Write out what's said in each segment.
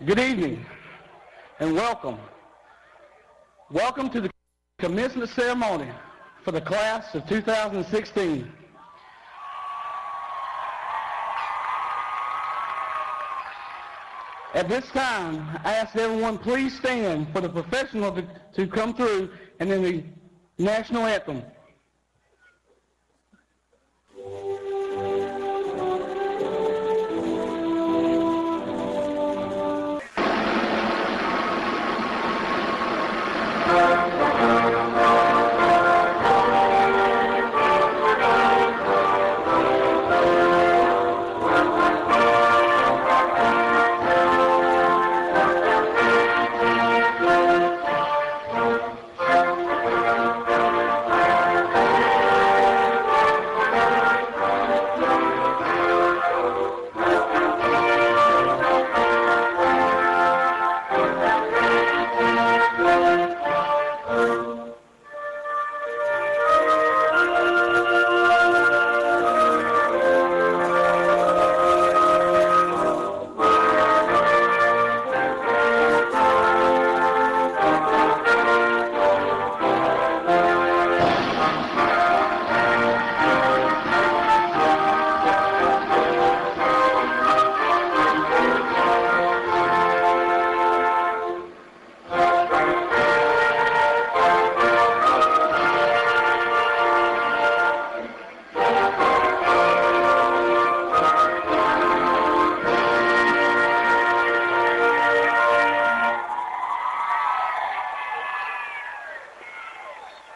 Good evening and welcome. Welcome to the commencement ceremony for the class of 2016. At this time, I ask everyone please stand for the professional to come through and then the national anthem.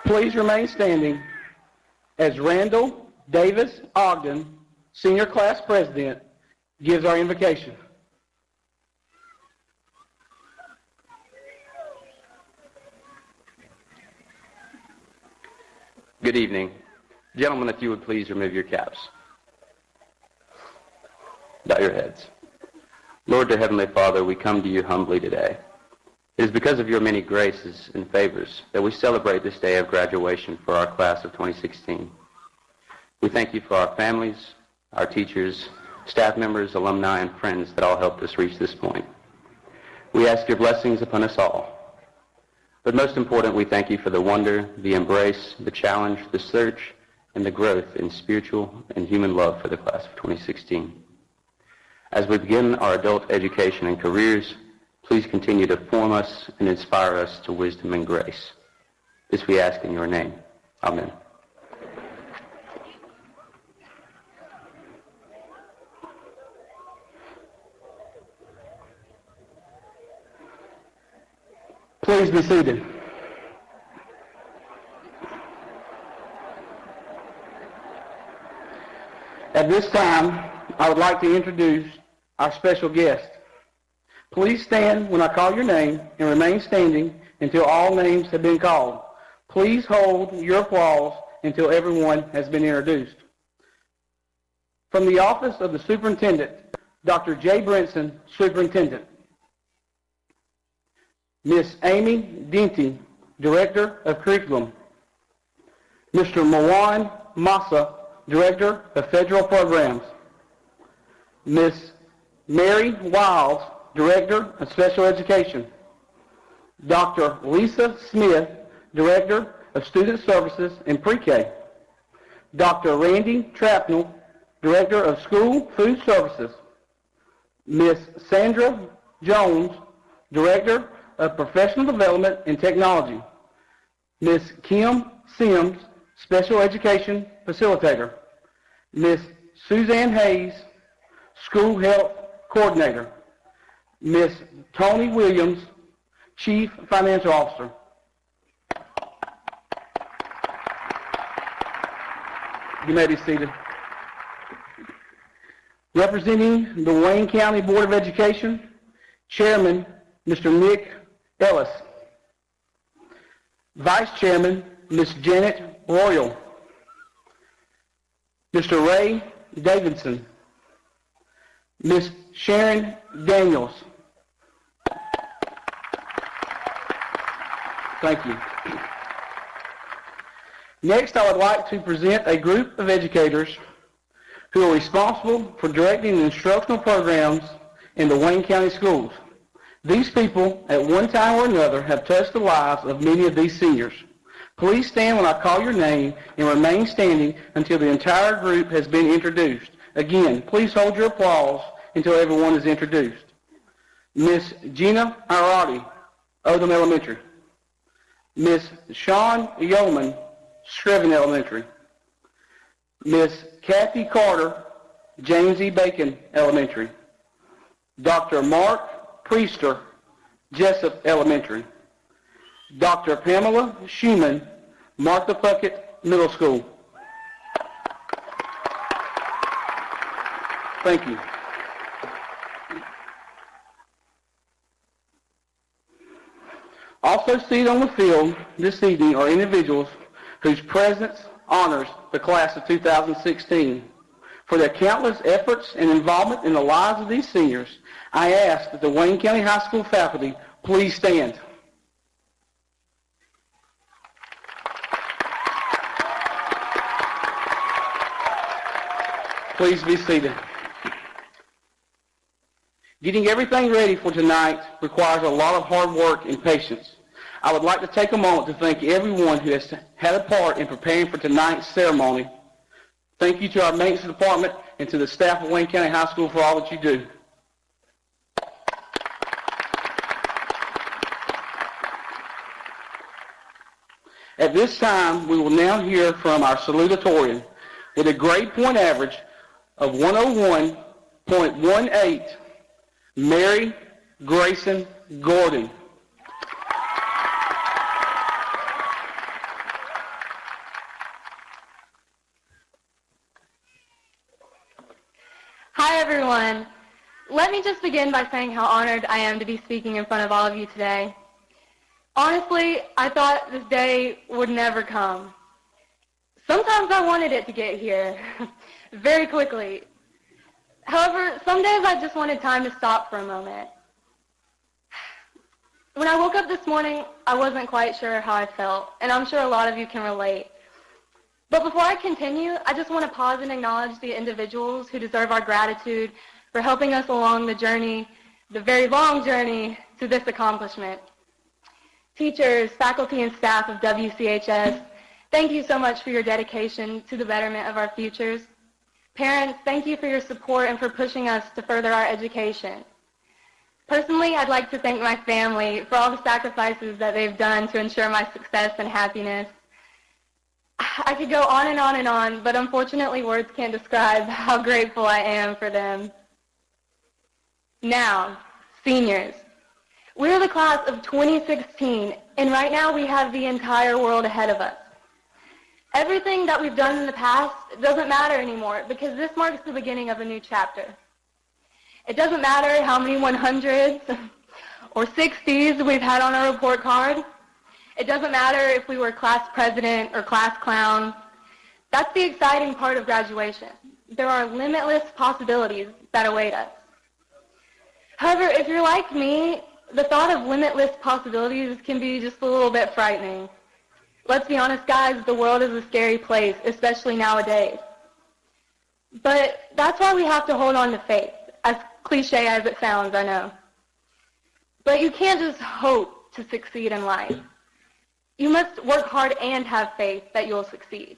Please remain standing as Randall Davis Ogden, Senior Class President, gives our invocation. Good evening. Gentlemen, if you would please remove your caps. Bow your heads. Lord, dear Heavenly Father, we come to you humbly today. It is because of your many graces and favors that we celebrate this day of graduation for our class of 2016. We thank you for our families, our teachers, staff members, alumni, and friends that all helped us reach this point. We ask your blessings upon us all. But most important, we thank you for the wonder, the embrace, the challenge, the search, and the growth in spiritual and human love for the class of 2016. As we begin our adult education and careers, please continue to form us and inspire us to wisdom and grace. This we ask in your name. Amen. Please be seated. At this time, I would like to introduce our special guest. Please stand when I call your name and remain standing until all names have been called. Please hold your applause until everyone has been introduced. From the Office of the Superintendent, Dr. J. Brinson, Superintendent. Ms. Amy Dinty, Director of Curriculum. Mr. Mawan Massa, Director of Federal Programs. Ms. Mary Wiles, Director of Special Education. Dr. Lisa Smith, Director of Student Services in Pre-K. Dr. Randy Trapnell, Director of School Food Services. Ms. Sandra Jones, Director of Professional Development and Technology. Ms. Kim Sims, Special Education Facilitator. Ms. Suzanne Hayes, School Health Coordinator. Ms. Tony Williams, Chief Financial Officer. You may be seated. Representing the Wayne County Board of Education, Chairman Mr. Nick Ellis. Vice Chairman Ms. Janet Royal. Mr. Ray Davidson. Ms. Sharon Daniels. Thank you. Next, I would like to present a group of educators who are responsible for directing the instructional programs in the Wayne County schools. These people, at one time or another, have touched the lives of many of these seniors. Please stand when I call your name and remain standing until the entire group has been introduced. Again, please hold your applause until everyone is introduced. Miss Gina Arati, Odom Elementary. Miss Sean Yeoman, Scriven Elementary. Miss Kathy Carter, James E. Bacon Elementary. Dr. Mark Priester, Jessup Elementary. Dr. Pamela Schumann, Martha Puckett Middle School. Thank you. Also seated on the field this evening are individuals whose presence honors the class of 2016. For their countless efforts and involvement in the lives of these seniors, I ask that the Wayne County High School faculty please stand. Please be seated. Getting everything ready for tonight requires a lot of hard work and patience. I would like to take a moment to thank everyone who has had a part in preparing for tonight's ceremony. Thank you to our maintenance department and to the staff of Wayne County High School for all that you do. At this time, we will now hear from our salutatorian with a grade point average of 101.18, Mary Grayson Gordon. Hi, everyone. Let me just begin by saying how honored I am to be speaking in front of all of you today. Honestly, I thought this day would never come. Sometimes I wanted it to get here very quickly. However, some days I just wanted time to stop for a moment. When I woke up this morning, I wasn't quite sure how I felt, and I'm sure a lot of you can relate. But before I continue, I just want to pause and acknowledge the individuals who deserve our gratitude for helping us along the journey, the very long journey to this accomplishment. Teachers, faculty, and staff of WCHS, thank you so much for your dedication to the betterment of our futures. Parents, thank you for your support and for pushing us to further our education. Personally, I'd like to thank my family for all the sacrifices that they've done to ensure my success and happiness. I could go on and on and on, but unfortunately words can't describe how grateful I am for them. Now, seniors. We're the class of 2016, and right now we have the entire world ahead of us. Everything that we've done in the past doesn't matter anymore because this marks the beginning of a new chapter. It doesn't matter how many 100s or 60s we've had on our report card. It doesn't matter if we were class president or class clown. That's the exciting part of graduation. There are limitless possibilities that await us. However, if you're like me, the thought of limitless possibilities can be just a little bit frightening. Let's be honest, guys, the world is a scary place, especially nowadays. But that's why we have to hold on to faith, as cliche as it sounds, I know. But you can't just hope to succeed in life. You must work hard and have faith that you'll succeed.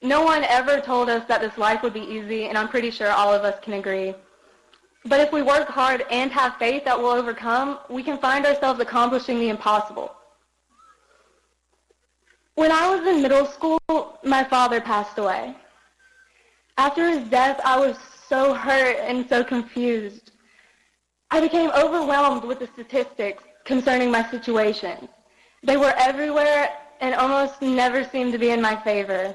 No one ever told us that this life would be easy, and I'm pretty sure all of us can agree. But if we work hard and have faith that we'll overcome, we can find ourselves accomplishing the impossible. When I was in middle school, my father passed away. After his death, I was so hurt and so confused. I became overwhelmed with the statistics concerning my situation. They were everywhere and almost never seemed to be in my favor.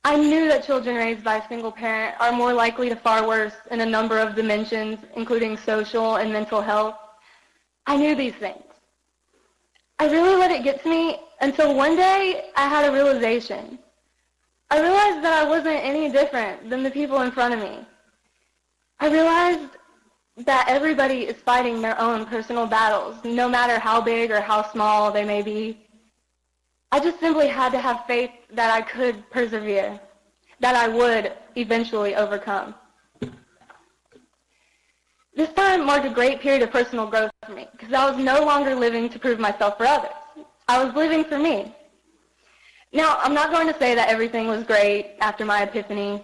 I knew that children raised by a single parent are more likely to fare worse in a number of dimensions, including social and mental health. I knew these things. I really let it get to me until one day I had a realization. I realized that I wasn't any different than the people in front of me. I realized that everybody is fighting their own personal battles, no matter how big or how small they may be. I just simply had to have faith that I could persevere, that I would eventually overcome. This time marked a great period of personal growth for me because I was no longer living to prove myself for others. I was living for me. Now, I'm not going to say that everything was great after my epiphany.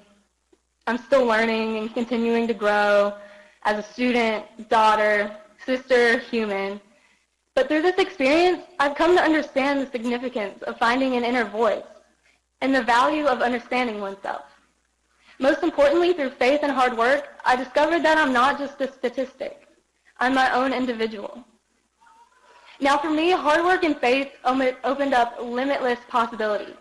I'm still learning and continuing to grow as a student, daughter, sister, human. But through this experience, I've come to understand the significance of finding an inner voice and the value of understanding oneself. Most importantly, through faith and hard work, I discovered that I'm not just a statistic. I'm my own individual. Now for me, hard work and faith opened up limitless possibilities.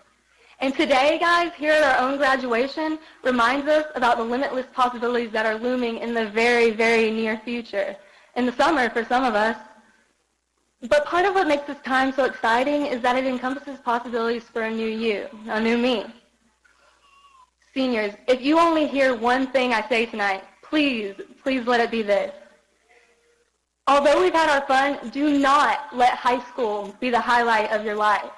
And today, guys, here at our own graduation, reminds us about the limitless possibilities that are looming in the very, very near future. In the summer, for some of us. But part of what makes this time so exciting is that it encompasses possibilities for a new you, a new me. Seniors, if you only hear one thing I say tonight, please let it be this. Although we've had our fun, do not let high school be the highlight of your life.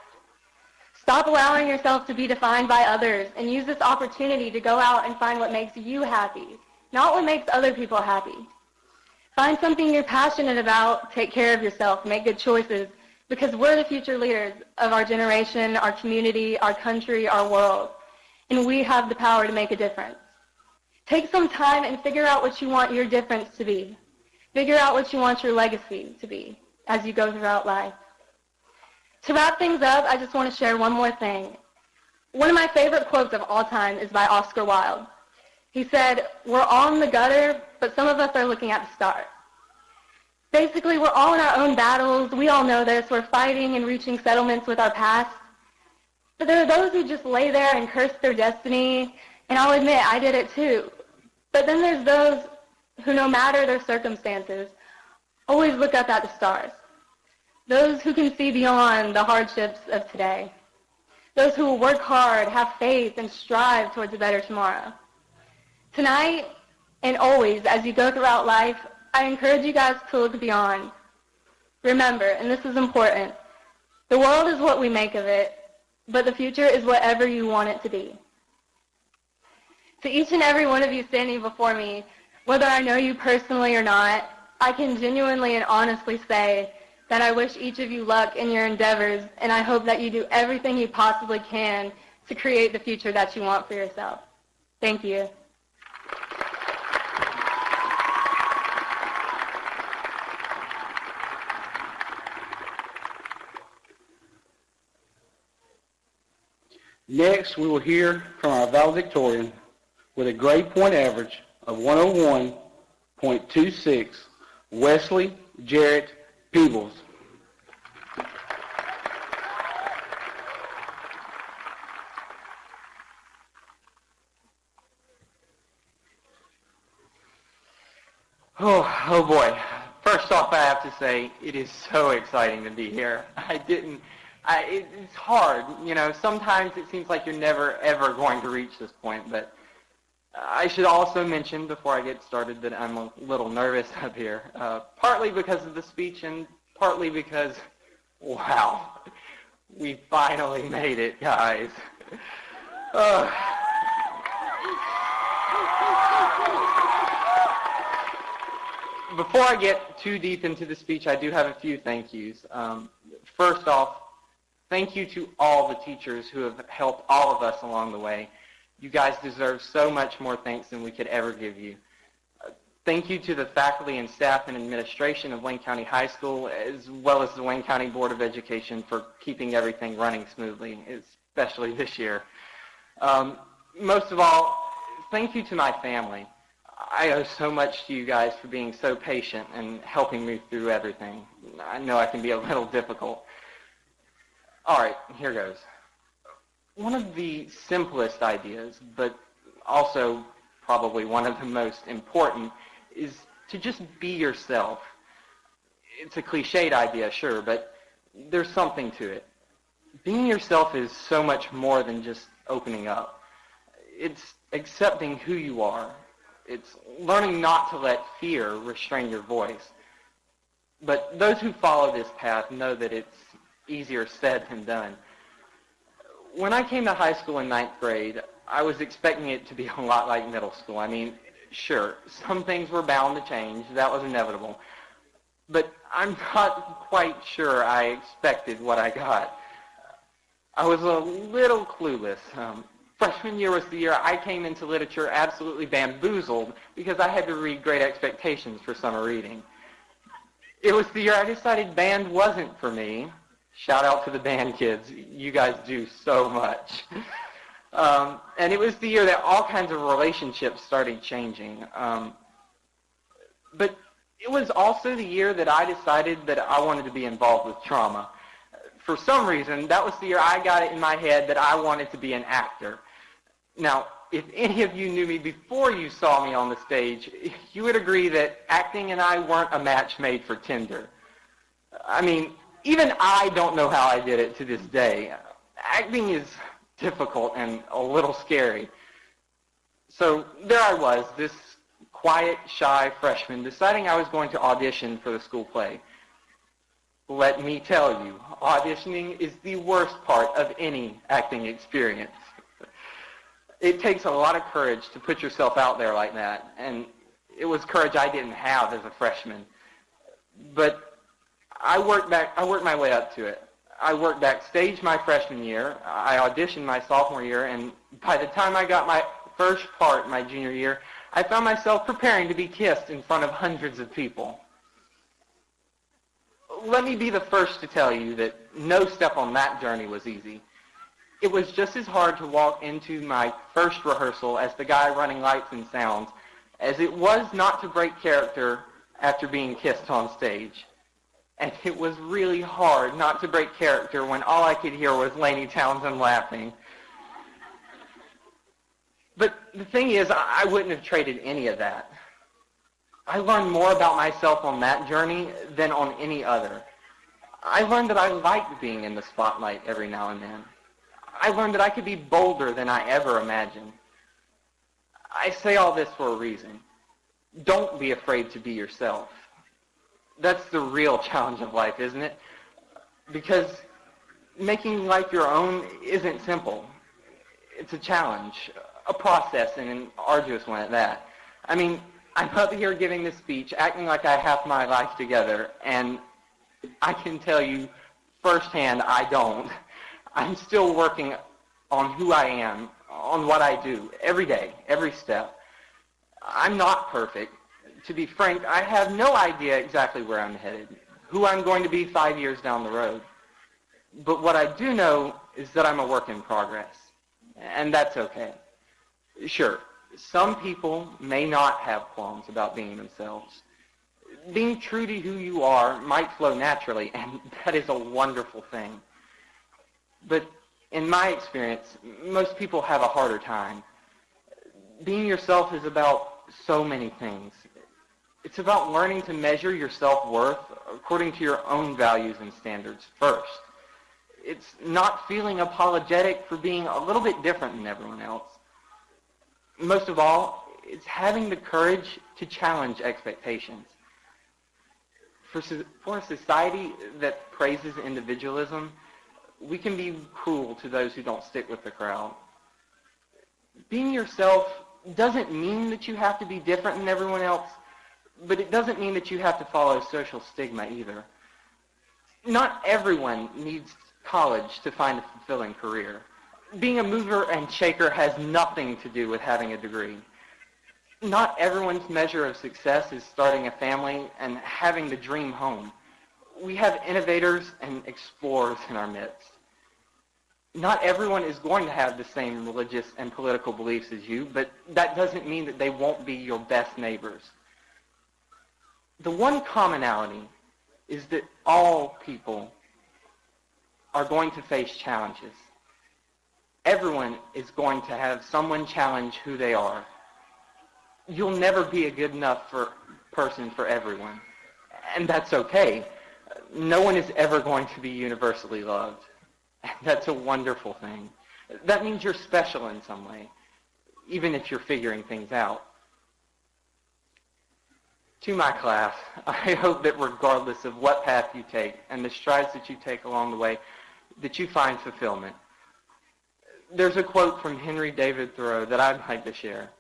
Stop allowing yourself to be defined by others and use this opportunity to go out and find what makes you happy, not what makes other people happy. Find something you're passionate about, take care of yourself, make good choices, because we're the future leaders of our generation, our community, our country, our world, and we have the power to make a difference. Take some time and figure out what you want your difference to be. Figure out what you want your legacy to be as you go throughout life. To wrap things up, I just want to share one more thing. One of my favorite quotes of all time is by Oscar Wilde. He said, "We're all in the gutter, but some of us are looking at the stars." Basically, we're all in our own battles. We all know this. We're fighting and reaching settlements with our past. But there are those who just lay there and curse their destiny, and I'll admit, I did it too. But then there's those who, no matter their circumstances, always look up at the stars. Those who can see beyond the hardships of today. Those who will work hard, have faith, and strive towards a better tomorrow. Tonight, and always, as you go throughout life, I encourage you guys to look beyond. Remember, and this is important, the world is what we make of it, but the future is whatever you want it to be. To each and every one of you standing before me, whether I know you personally or not, I can genuinely and honestly say that I wish each of you luck in your endeavors, and I hope that you do everything you possibly can to create the future that you want for yourself. Thank you. Next, we will hear from our valedictorian with a grade point average of 101.26, Wesley Jarrett Peebles. Oh boy. First off, I have to say, it is so exciting to be here. It's hard, you know, sometimes it seems like you're never, ever going to reach this point, but I should also mention before I get started that I'm a little nervous up here, partly because of the speech and partly because, wow, we finally made it, guys. Before I get too deep into the speech, I do have a few thank yous. First off, thank you to all the teachers who have helped all of us along the way. You guys deserve so much more thanks than we could ever give you. Thank you to the faculty and staff and administration of Wayne County High School, as well as the Wayne County Board of Education for keeping everything running smoothly, especially this year. Most of all, thank you to my family. I owe so much to you guys for being so patient and helping me through everything. I know I can be a little difficult. All right, here goes. One of the simplest ideas, but also probably one of the most important, is to just be yourself. It's a cliched idea, sure, but there's something to it. Being yourself is so much more than just opening up. It's accepting who you are. It's learning not to let fear restrain your voice. But those who follow this path know that it's easier said than done. When I came to high school in 9th grade, I was expecting it to be a lot like middle school. I mean, Sure, some things were bound to change. That was inevitable. But I'm not quite sure I expected what I got. I was a little clueless. Freshman year was the year I came into literature absolutely bamboozled because I had to read Great Expectations for summer reading. It was the year I decided band wasn't for me. Shout out to the band kids. You guys do so much. And it was the year that all kinds of relationships started changing. But it was also the year that I decided that I wanted to be involved with trauma. For some reason, that was the year I got it in my head that I wanted to be an actor. Now, if any of you knew me before you saw me on the stage, you would agree that acting and I weren't a match made for Tinder. I mean, even I don't know how I did it to this day. Acting is difficult and a little scary. So there I was, this quiet, shy freshman, deciding I was going to audition for the school play. Let me tell you, auditioning is the worst part of any acting experience. It takes a lot of courage to put yourself out there like that, and it was courage I didn't have as a freshman. But I worked my way up to it. I worked backstage my freshman year, I auditioned my sophomore year, and by the time I got my first part my junior year, I found myself preparing to be kissed in front of hundreds of people. Let me be the first to tell you that no step on that journey was easy. It was just as hard to walk into my first rehearsal as the guy running lights and sounds as it was not to break character after being kissed on stage. And it was really hard not to break character when all I could hear was Lainey Townsend laughing. But the thing is, I wouldn't have traded any of that. I learned more about myself on that journey than on any other. I learned that I liked being in the spotlight every now and then. I learned that I could be bolder than I ever imagined. I say all this for a reason. Don't be afraid to be yourself. That's the real challenge of life, isn't it? Because making life your own isn't simple. It's a challenge, a process, and an arduous one at that. I mean, I'm up here giving this speech, acting like I have my life together, and I can tell you firsthand I don't. I'm still working on who I am, on what I do, every day, every step. I'm not perfect. To be frank, I have no idea exactly where I'm headed, who I'm going to be 5 years down the road. But what I do know is that I'm a work in progress, and that's okay. Sure, some people may not have qualms about being themselves. Being true to who you are might flow naturally, and that is a wonderful thing. But in my experience, most people have a harder time. Being yourself is about so many things. It's about learning to measure your self-worth according to your own values and standards first. It's not feeling apologetic for being a little bit different than everyone else. Most of all, it's having the courage to challenge expectations. For a society that praises individualism, we can be cruel to those who don't stick with the crowd. Being yourself doesn't mean that you have to be different than everyone else, but it doesn't mean that you have to follow social stigma either. Not everyone needs college to find a fulfilling career. Being a mover and shaker has nothing to do with having a degree. Not everyone's measure of success is starting a family and having the dream home. We have innovators and explorers in our midst. Not everyone is going to have the same religious and political beliefs as you, but that doesn't mean that they won't be your best neighbors. The one commonality is that all people are going to face challenges. Everyone is going to have someone challenge who they are. You'll never be a good enough person for everyone, and that's okay. No one is ever going to be universally loved. That's a wonderful thing. That means you're special in some way, even if you're figuring things out. To my class, I hope that regardless of what path you take and the strides that you take along the way, that you find fulfillment. There's a quote from Henry David Thoreau that I'd like to share.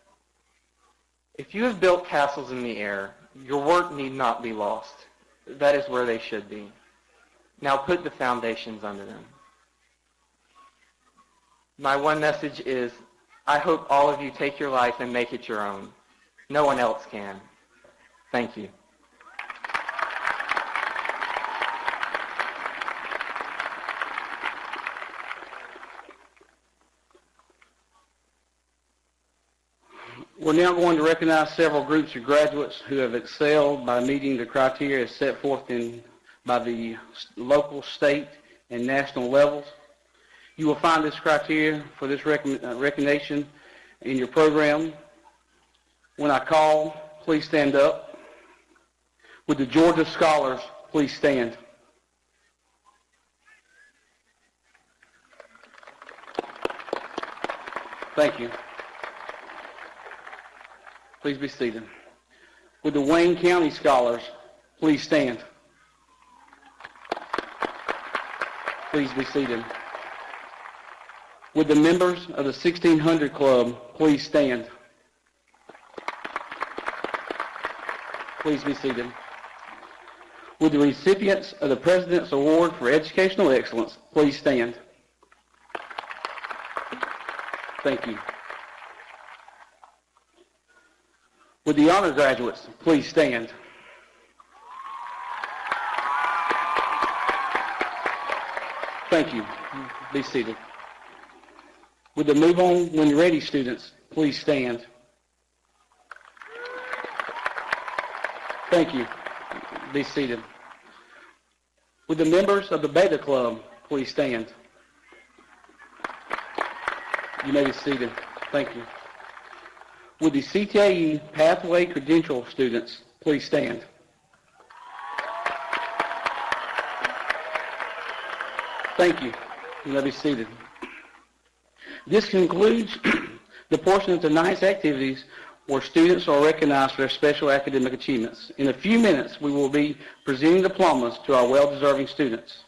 If you have built castles in the air, your work need not be lost. That is where they should be. Now put the foundations under them. My one message is, I hope all of you take your life and make it your own. No one else can. Thank you. We're now going to recognize several groups of graduates who have excelled by meeting the criteria as set forth by the local, state, and national levels. You will find this criteria for this recognition in your program. When I call, please stand up. Would the Georgia Scholars please stand? Thank you. Please be seated. Would the Wayne County Scholars please stand? Please be seated. Would the members of the 1600 Club please stand? Please be seated. Would the recipients of the President's Award for Educational Excellence please stand? Thank you. Would the honor graduates please stand? Thank you. Be seated. Would the Move On When You're Ready students please stand? Thank you. Be seated. Would the members of the Beta Club please stand? You may be seated. Thank you. Would the CTAE Pathway Credential students please stand? Thank you. You may be seated. This concludes the portion of tonight's activities where students are recognized for their special academic achievements. In a few minutes, we will be presenting diplomas to our well-deserving students.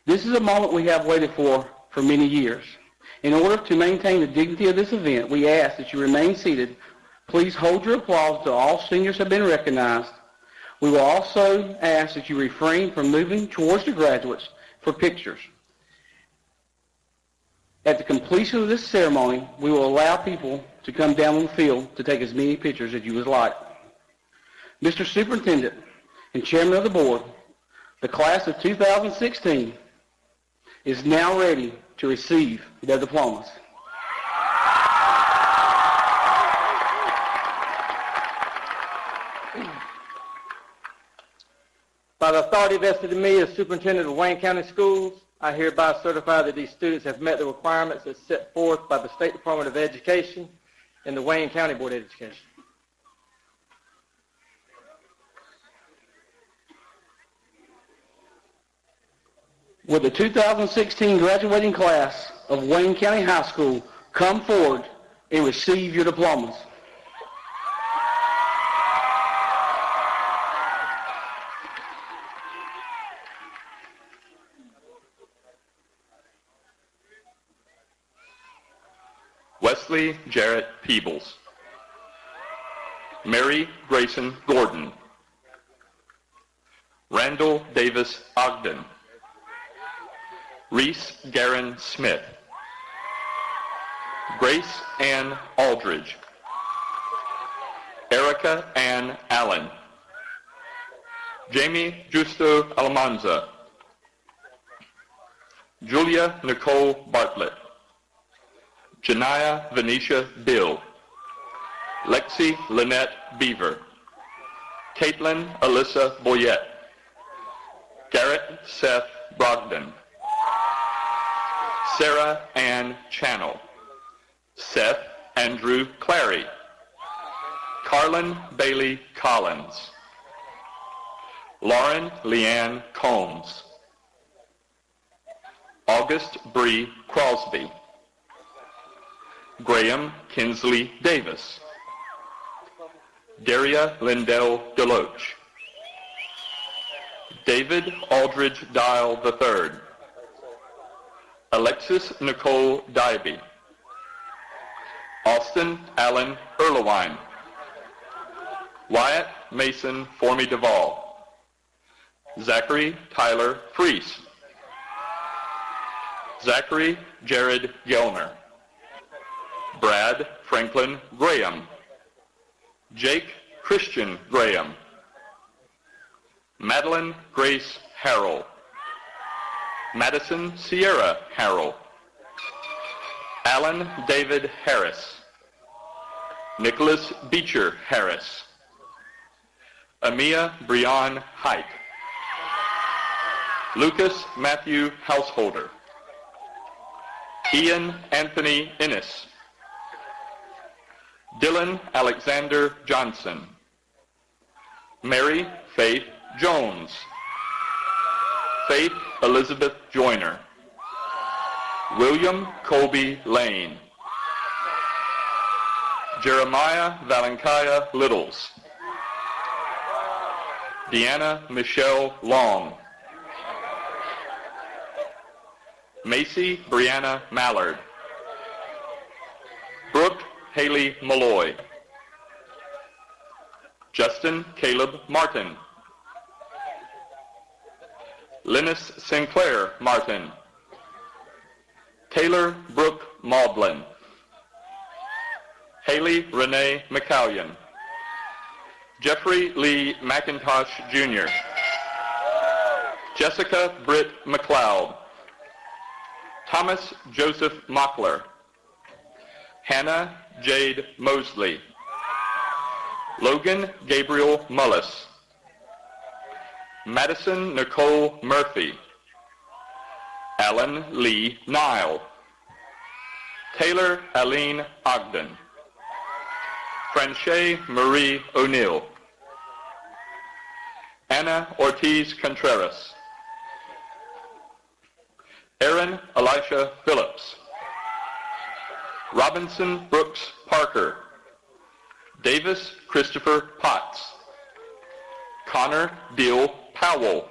This is a moment we have waited for many years. In order to maintain the dignity of this event, we ask that you remain seated. Please hold your applause until all seniors have been recognized. We will also ask that you refrain from moving towards the graduates for pictures. At the completion of this ceremony, we will allow people to come down on the field to take as many pictures as you would like. Mr. Superintendent and Chairman of the Board, the class of 2016 is now ready to receive their diplomas. By the authority vested in me as Superintendent of Wayne County Schools, I hereby certify that these students have met the requirements as set forth by the State Department of Education and the Wayne County Board of Education. Would the 2016 graduating class of Wayne County High School come forward and receive your diplomas? Wesley Jarrett Peebles, Mary Grayson Gordon, Randall Davis Ogden, Reese Garin Smith, Grace Ann Aldridge, Erica Ann Allen, Jamie Justo Almanza, Julia Nicole Bartlett, Janaya Venetia Bill, Lexi Lynette Beaver, Caitlin Alyssa Boyette, Garrett Seth Brogdon, Sarah Ann Channel, Seth Andrew Clary, Carlin Bailey Collins, Lauren Leanne Combs, August Bree Crosby, Graham Kinsley Davis, Daria Lindell Deloach, David Aldridge Dial III, Alexis Nicole Dyby, Austin Allen Erlewine. Wyatt Mason Formie Duvall. Zachary Tyler Freese. Zachary Jared Gelner. Brad Franklin Graham. Jake Christian Graham. Madeline Grace Harrell. Madison Sierra Harrell. Alan David Harris. Nicholas Beecher Harris. Amia Breon Height. Lucas Matthew Householder. Ian Anthony Innes. Dylan Alexander Johnson. Mary Faith Jones. Faith Elizabeth Joyner. William Colby Lane. Jeremiah Valenkiah Littles. Deanna Michelle Long. Macy Brianna Mallard. Brooke Haley Malloy. Justin Caleb Martin. Linus Sinclair Martin. Taylor Brooke Maudlin. Haley Renee McCallion. Jeffrey Lee McIntosh Jr. Jessica Britt McLeod. Thomas Joseph Mockler. Hannah Jade Mosley. Logan Gabriel Mullis. Madison Nicole Murphy. Alan Lee Nile. Taylor Aline Ogden. Franche Marie O'Neill. Anna Ortiz Contreras. Aaron Elisha Phillips. Robinson Brooks Parker. Davis Christopher Potts. Connor Deal Powell.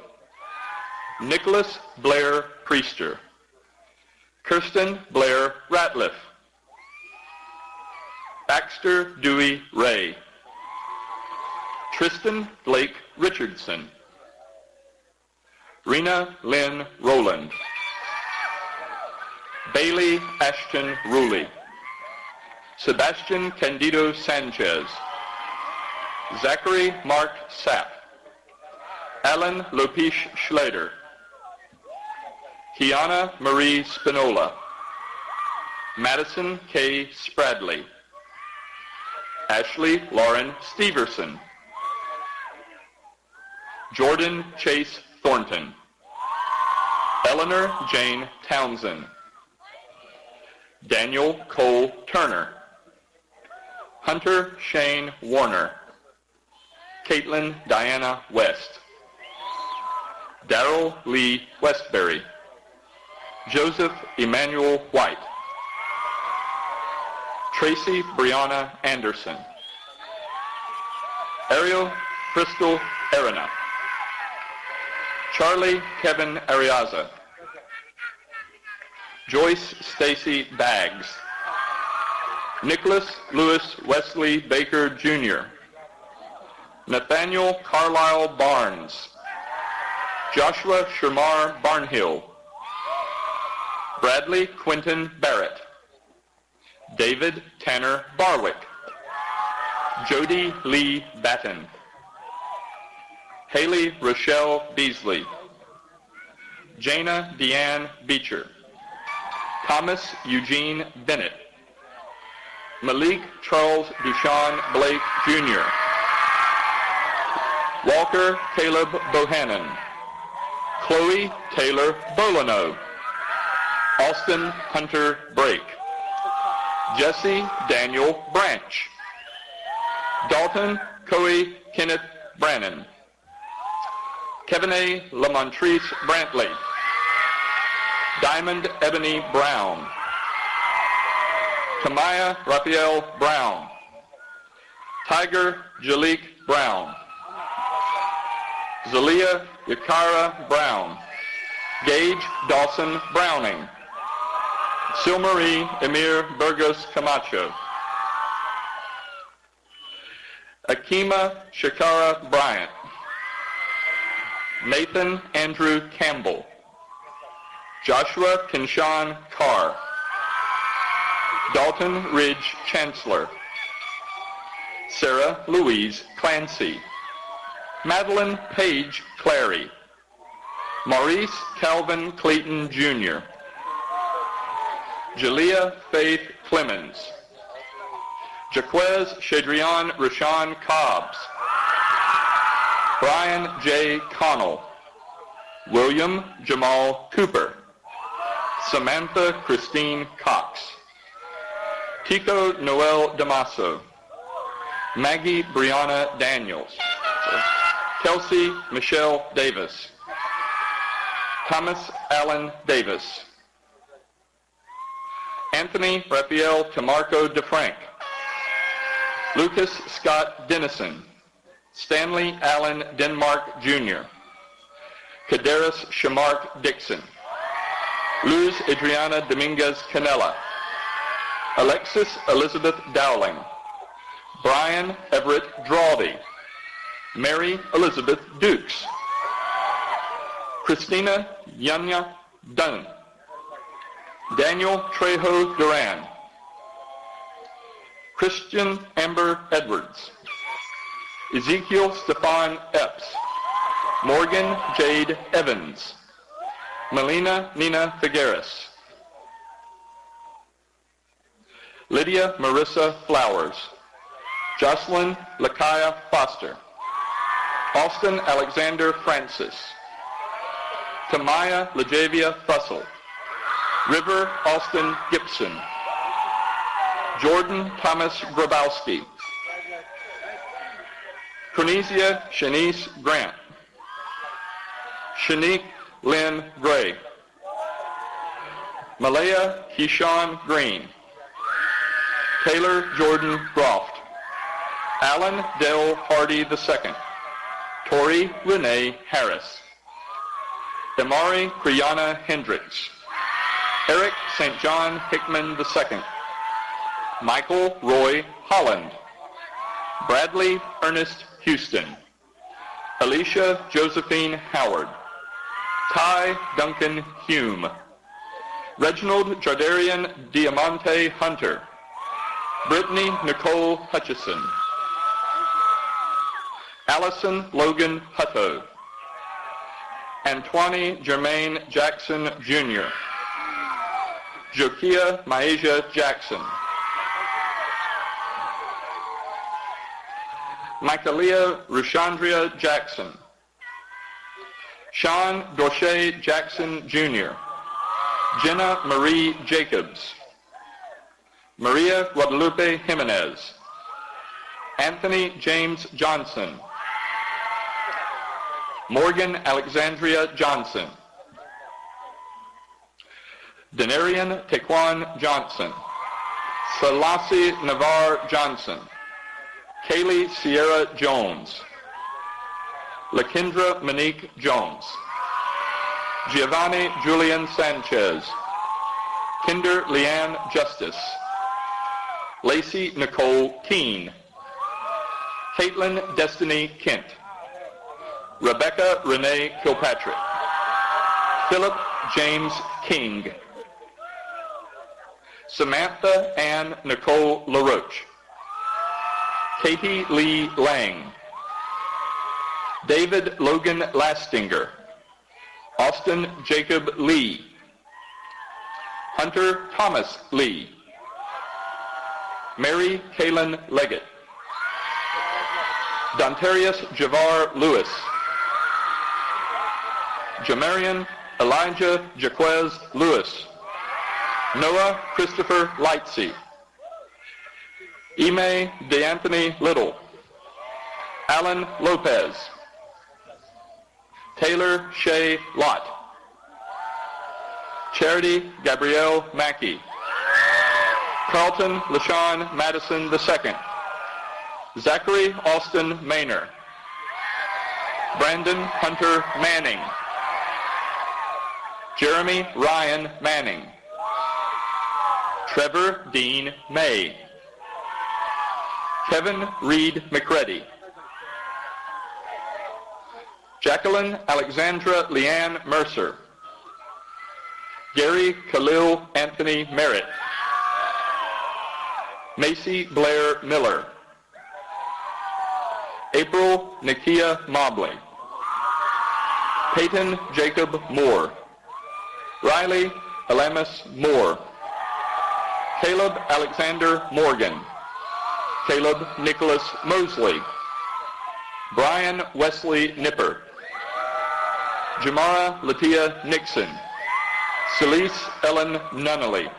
Nicholas Blair Priester. Kirsten Blair Ratliff. Baxter Dewey Ray. Tristan Blake Richardson. Rena Lynn Rowland. Bailey Ashton Ruley. Sebastian Candido Sanchez. Zachary Mark Sapp. Alan Lopish Schlater. Kiana Marie Spinola. Madison K. Spradley. Ashley Lauren Steverson. Jordan Chase Thornton. Eleanor Jane Townsend. Daniel Cole Turner. Hunter Shane Warner. Caitlin Diana West. Darrell Lee Westbury. Joseph Emmanuel White. Tracy Brianna Anderson. Ariel Crystal Arena. Charlie Kevin Ariaza. Joyce Stacy Baggs. Nicholas Lewis Wesley Baker Jr. Nathaniel Carlisle Barnes. Joshua Shermar Barnhill. Bradley Quinton Barrett. David Tanner Barwick. Jody Lee Batten. Haley Rochelle Beasley. Jana Deanne Beecher. Thomas Eugene Bennett. Malik Charles Dushan Blake Jr. Walker Caleb Bohannon. Chloe Taylor Bolino. Austin Hunter Brake. Jesse Daniel Branch. Dalton Coey Kenneth Brannon. Kevin A. Lamontrice Brantley. Diamond Ebony Brown. Tamaya Raphael Brown. Tiger Jalik Brown. Zalia Yakara Brown. Gage Dawson Browning. Silmarie Emir Burgos Camacho. Akima Shakara Bryant, Nathan Andrew Campbell, Joshua Kinshawn Carr, Dalton Ridge Chancellor, Sarah Louise Clancy, Madeline Page Clary, Maurice Calvin Clayton Jr., Jalea Faith Clemens, Jaquez Shadrian Rashawn Cobbs, Brian J. Connell, William Jamal Cooper, Samantha Christine Cox, Tico Noel Damaso, Maggie Brianna Daniels, Kelsey Michelle Davis, Thomas Allen Davis, Anthony Raphael Tamarco DeFrank, Lucas Scott Dennison, Stanley Allen Denmark Jr., Kaderis Shamark Dixon, Luz Adriana Dominguez Canella, Alexis Elizabeth Dowling, Brian Everett Drawdy, Mary Elizabeth Dukes, Christina Yanya Dunn, Daniel Trejo Duran, Christian Amber Edwards, Ezekiel Stefan Epps, Morgan Jade Evans, Melina Nina Figueres, Lydia Marissa Flowers, Jocelyn Lakaya Foster, Austin Alexander Francis, Tamaya Lajavia Fussell, River Austin Gibson, Jordan Thomas Grabowski, Cornesia Shanice Grant, Shanique Lynn Gray, Malaya Keyshawn Green, Taylor Jordan Groft, Alan Dell Hardy II, Tori Renee Harris, Damari Kriana Hendricks, Eric St. John Hickman II, Michael Roy Holland, Bradley Ernest Houston, Alicia Josephine Howard, Ty Duncan Hume, Reginald Jardarian Diamante Hunter, Brittany Nicole Hutchison, Allison Logan Hutto, Antoine Jermaine Jackson Jr., Jokia Maeja Jackson, Michaelia Rushandria Jackson, Sean Dorche Jackson Jr., Jenna Marie Jacobs, Maria Guadalupe Jimenez, Anthony James Johnson, Morgan Alexandria Johnson, Denarian Taquan Johnson, Selassie Navar Johnson, Kaylee Sierra Jones, Lakendra Monique Jones, Giovanni Julian Sanchez, Kinder Leanne Justice, Lacey Nicole Keene, Caitlin Destiny Kent, Rebecca Renee Kilpatrick, Philip James King, Samantha Ann Nicole LaRoche, Katie Lee Lang, David Logan Lastinger, Austin Jacob Lee, Hunter Thomas Lee, Mary Kaylin Leggett, Dontarius Javar Lewis, Jamarian Elijah Jaquez Lewis, Noah Christopher Lightsey, Ime DeAnthony Little, Alan Lopez, Taylor Shea Lott, Charity Gabrielle Mackey, Carlton LaShawn Madison II, Zachary Austin Maynor, Brandon Hunter Manning, Jeremy Ryan Manning, Trevor Dean May, Kevin Reed McCready. Jacqueline Alexandra Leanne Mercer. Gary Khalil Anthony Merritt. Macy Blair Miller. April Nakia Mobley. Peyton Jacob Moore. Riley Alamis Moore. Caleb Alexander Morgan. Caleb Nicholas Mosley. Brian Wesley Nipper. Jamara Latia Nixon. Celise Ellen Nunnally.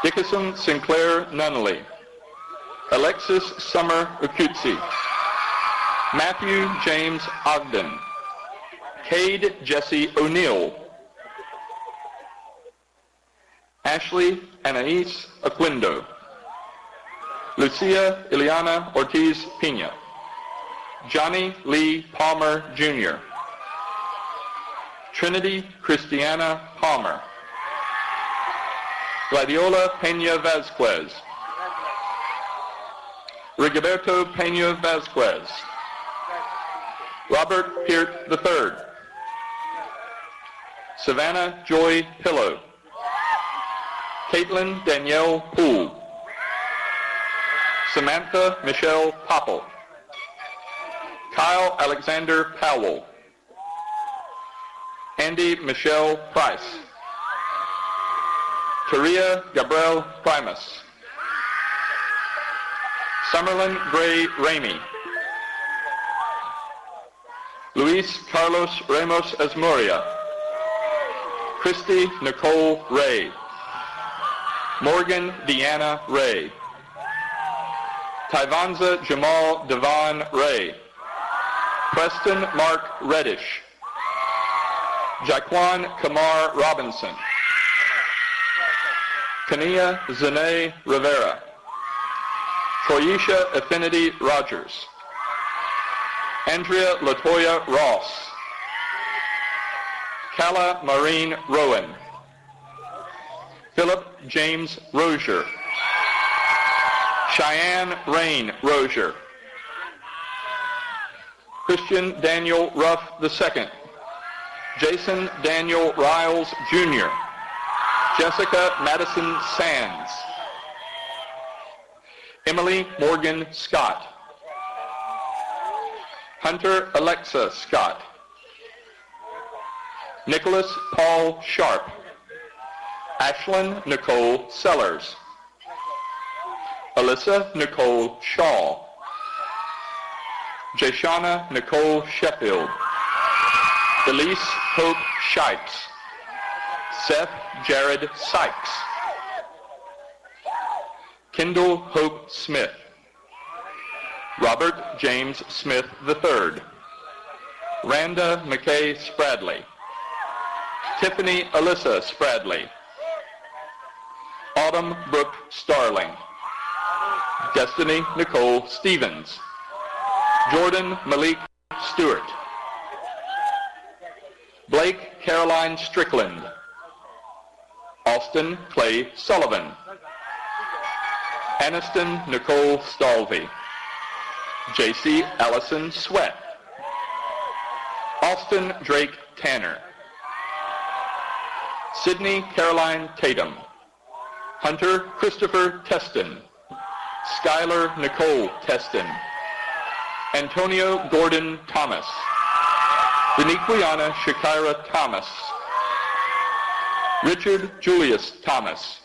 Dickerson Sinclair Nunnally. Alexis Summer Ukutsi. Matthew James Ogden. Cade Jesse O'Neill. Ashley Anais Aquindo. Lucia Ileana Ortiz Pina. Johnny Lee Palmer Jr. Trinity Christiana Palmer. Gladiola Peña Vazquez. Rigoberto Peña Vazquez. Robert Peart III. Savannah Joy Pillow. Caitlin Danielle Poole. Samantha Michelle Popple. Kyle Alexander Powell. Andy Michelle Price. Taria Gabrielle Primus. Summerlin Gray Ramey. Luis Carlos Ramos Esmoria. Christy Nicole Ray. Morgan Deanna Ray. Tyvanza Jamal Devon Ray. Preston Mark Reddish. Jaquan Kamar Robinson. Kania Zane Rivera. Troyesha Affinity Rogers. Andrea Latoya Ross. Calla Maureen Rowan. Philip James Rozier. Cheyenne Rain Rozier. Christian Daniel Ruff II. Jason Daniel Riles Jr. Jessica Madison Sands. Emily Morgan Scott. Hunter Alexa Scott. Nicholas Paul Sharp. Ashlyn Nicole Sellers. Alyssa Nicole Shaw. Jashana Nicole Sheffield. Elise Hope Shipes. Seth Jared Sykes. Kendall Hope Smith. Robert James Smith III. Randa McKay Spradley. Tiffany Alyssa Spradley. Autumn Brooke Starling. Destiny Nicole Stevens. Jordan Malik Stewart. Blake Caroline Strickland. Austin Clay Sullivan. Aniston Nicole Stalvey. JC Allison Sweat. Austin Drake Tanner. Sydney Caroline Tatum. Hunter Christopher Teston. Skylar Nicole Teston. Antonio Gordon Thomas. Deniquiana Shakira Thomas. Richard Julius Thomas.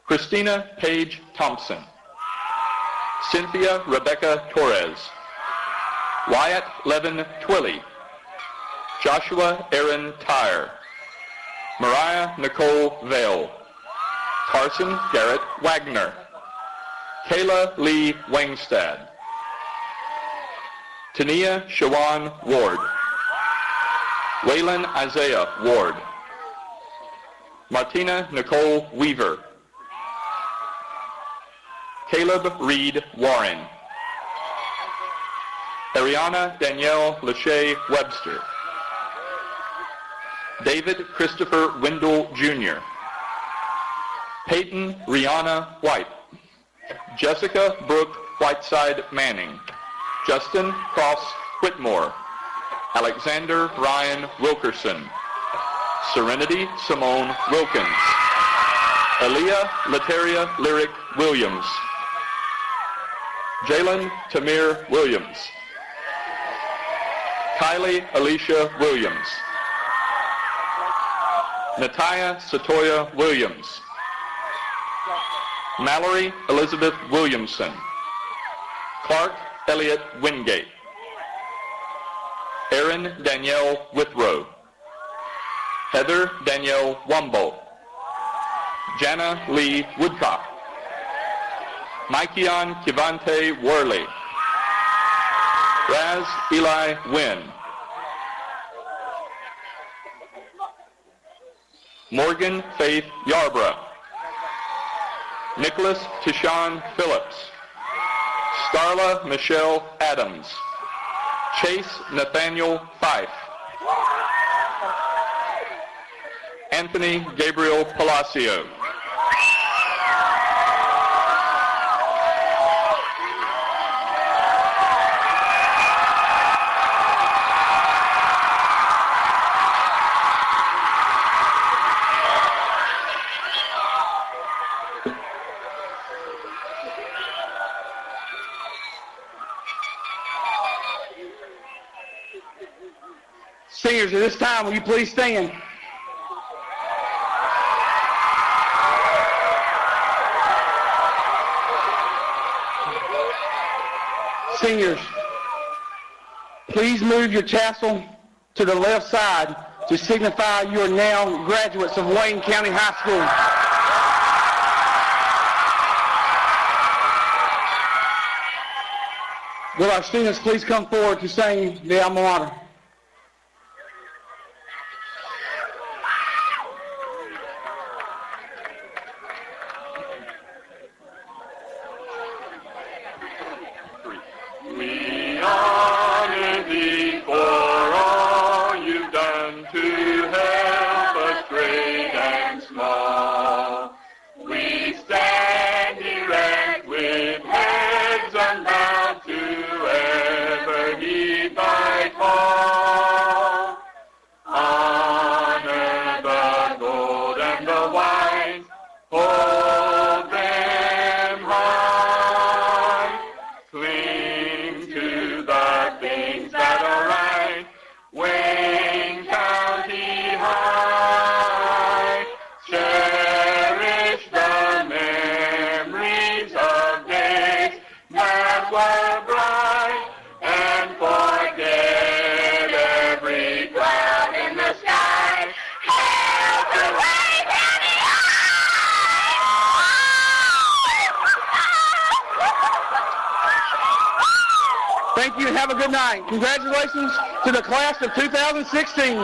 Christina Paige Thompson. Cynthia Rebecca Torres. Wyatt Levin Twilley. Joshua Aaron Tyre. Mariah Nicole Vale. Carson Garrett Wagner. Kayla Lee Wangstad. Tania Shawan Ward. Waylon Isaiah Ward. Martina Nicole Weaver. Caleb Reed Warren. Ariana Danielle Lachey Webster. David Christopher Wendell Jr. Peyton Rihanna White. Jessica Brooke Whiteside Manning, Justin Cross Whitmore, Alexander Ryan Wilkerson, Serenity Simone Wilkins, Aaliyah Lateria Lyric Williams, Jalen Tamir Williams, Kylie Alicia Williams, Nataya Satoya Williams, Mallory Elizabeth Williamson, Clark Elliott Wingate, Erin Danielle Withrow, Heather Danielle Wumbo, Jana Lee Woodcock, Mikeon Kivante Worley, Raz Eli Wynn, Morgan Faith Yarbrough, Nicholas Tishawn Phillips, Starla Michelle Adams, Chase Nathaniel Fife, Anthony Gabriel Palacio, Seniors, at this time, will you please stand? Seniors, please move your tassel to the left side to signify you are now graduates of Wayne County High School. Will our students please come forward to sing the alma mater? We honor thee for all you've done to help us great and small. We stand erect with heads unbowed to ever heed thy call. Honor the gold and the wine, hold them high. Cling to the things that are right, Wayne County High. Cherish the memories of days that were bright, and forget every cloud in the sky. Hail to Wayne County Thank you and have a good night. Congratulations to the class of 2016.